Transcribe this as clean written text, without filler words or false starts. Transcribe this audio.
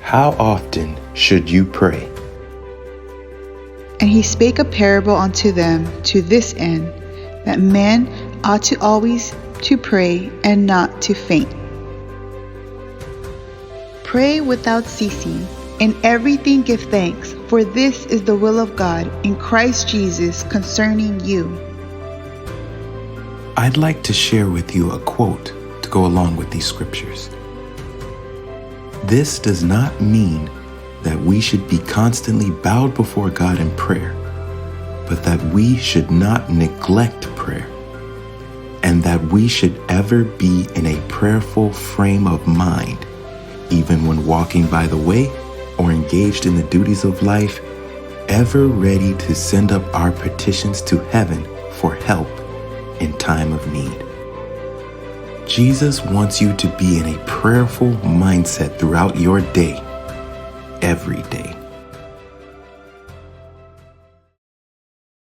How often should you pray? And he spake a parable unto them to this end, that men ought to always to pray and not to faint. Pray without ceasing. In everything give thanks, for this is the will of God in Christ Jesus concerning you. I'd like to share with you a quote to go along with these scriptures. This does not mean that we should be constantly bowed before God in prayer, but that we should not neglect prayer, and that we should ever be in a prayerful frame of mind, even when walking by the way or engaged in the duties of life, ever ready to send up our petitions to heaven for help in time of need. Jesus wants you to be in a prayerful mindset throughout your day, every day.